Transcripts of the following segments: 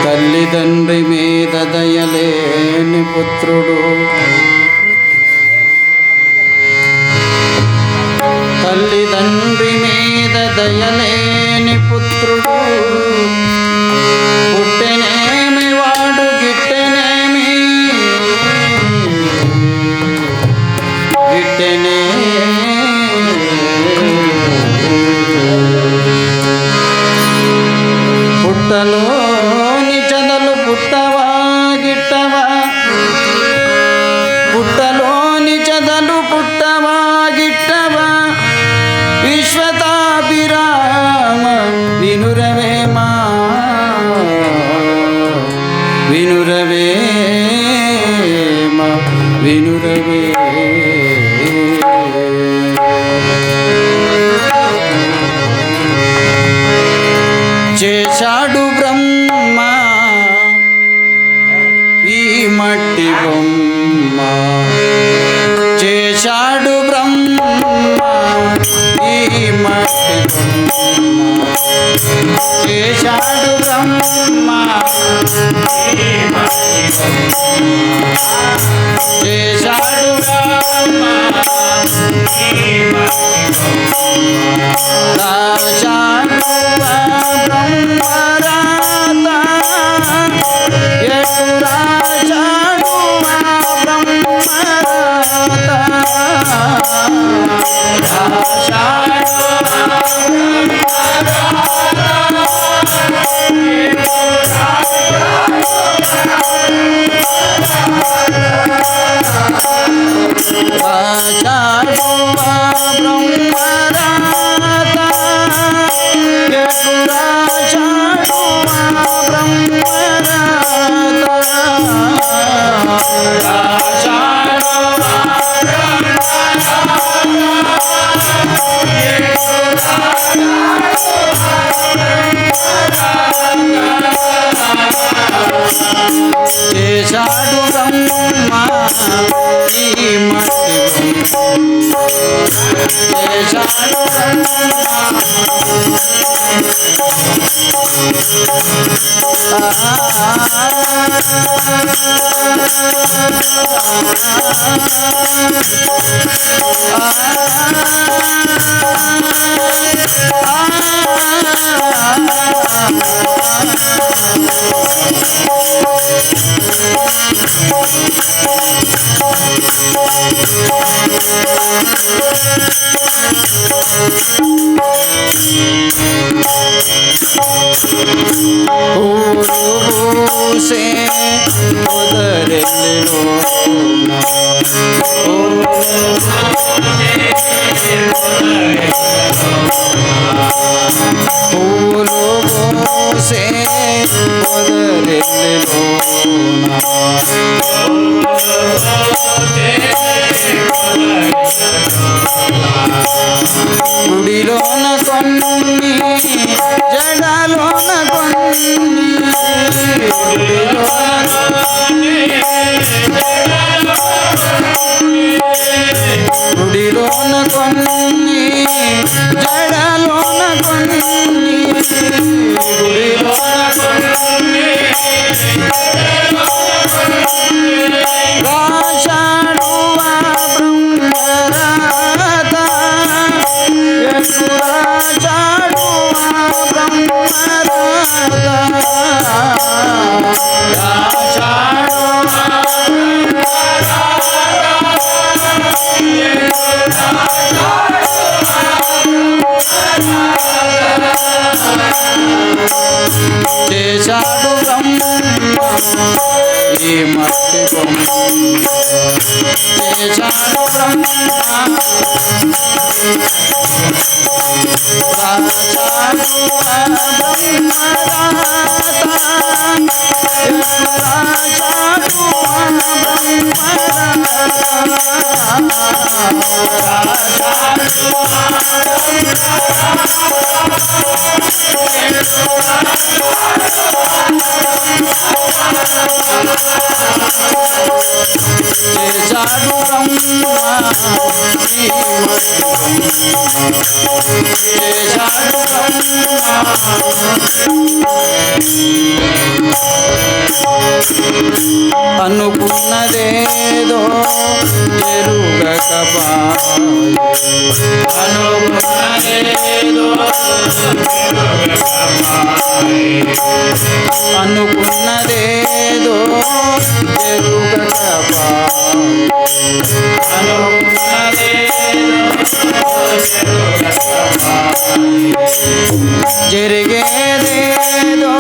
తల్లిదండ్రి మీద దయలేని పుత్రుడు, తల్లిదండ్రి మీద దయలేని పుత్రుడు, పుట్టెనేమి వాడు గిట్టెనేమి, గిట్టెనే పుట్టలోని చదలు పుట్టవా గిట్టవా, పుట్టలోని చదలు పుట్టవా గిట్టవా, విశ్వతాభిరామ వినురవేమా, వినురవేమా, వినురవే. చేశాడు బ్రహ్మ ఈ మట్టి బొమ్మ, చేశాడు బ్రహ్మ ఈ మట్టి బొమ్మ, చేశాడు బ్రహ్మ ఈ మట్టి బొమ్మ, చేశాడు బ్రహ్మ ఈ మట్టి బొమ్మ, రాశాడు చేశాడు బ్రహ్మ ఈ మట్టి బొమ్మ, చేశాడు పూసే ఉదరెల్లిలోన, పూలు పూసే ఉదరెల్లిలోన, గుడిలోన కొన్ని జడలోన కొన్ని, గుడిలోన కొన్ని జడలోన కొన్ని, గుడిలోన కొన్ని రాశాడు ఆ బ్రహ్మరాత, రాశాడు ఆ బ్రహ్మరాత, రాశాడు చేశాడు బ్రహ్మ ఈ మట్టి బొమ్మ, చేశాడు బ్రహ్మ రాశాడు బ్రహ్మరాత, చేశాడు బ్రహ్మ చేశాడు అనుకున్నదేదో అనుకున్నదేదో జరిగేదేదో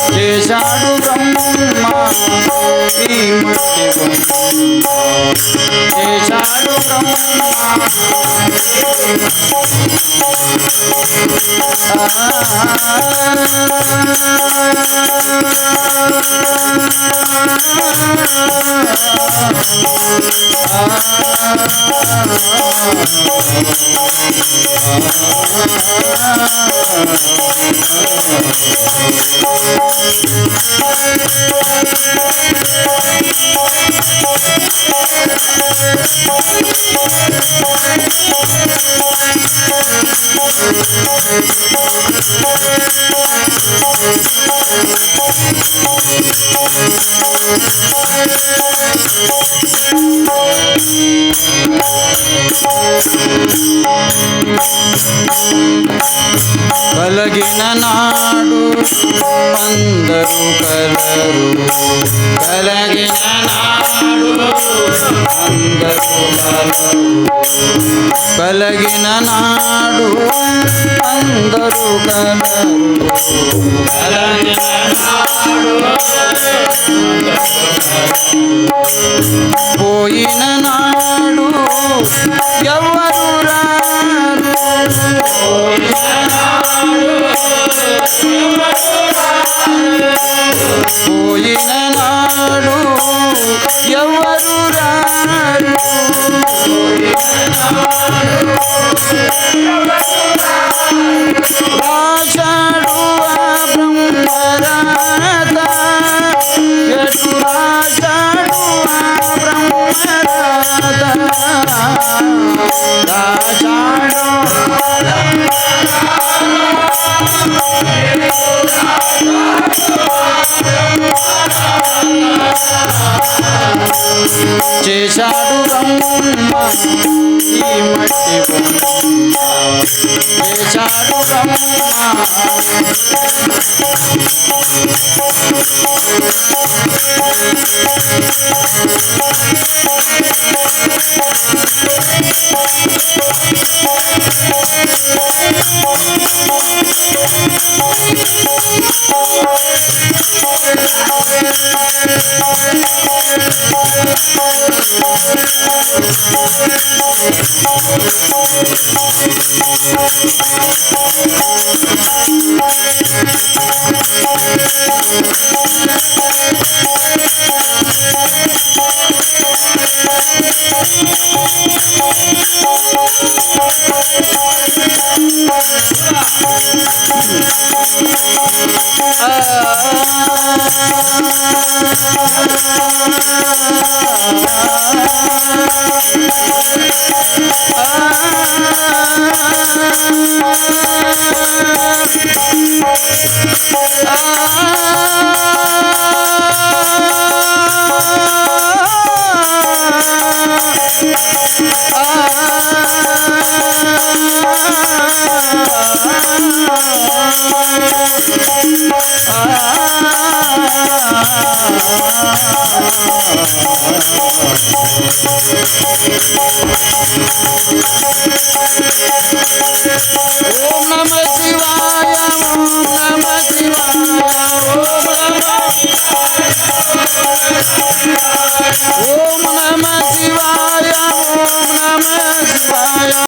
చేశాడు బ్రహ్మ ఈ మట్టి బొమ్మ చేశాడు కలిగిన నాడు అందరూ కలరు కలిగిన నాడు అందరూ కలరు కలిగిన నాడు అందరూ కలరు కలిగిన నాడు పోయిన నాడు ఎవరు రారు పోయిన నాడు ఎవరు రారు రాశాడు ఆ బ్రహ్మరాత ఎటు రాశాడు ఆ బ్రహ్మరాత రాశాడు చేశాడు బ్రహ్మ ఈ మట్టి బొమ్మ చేశాడు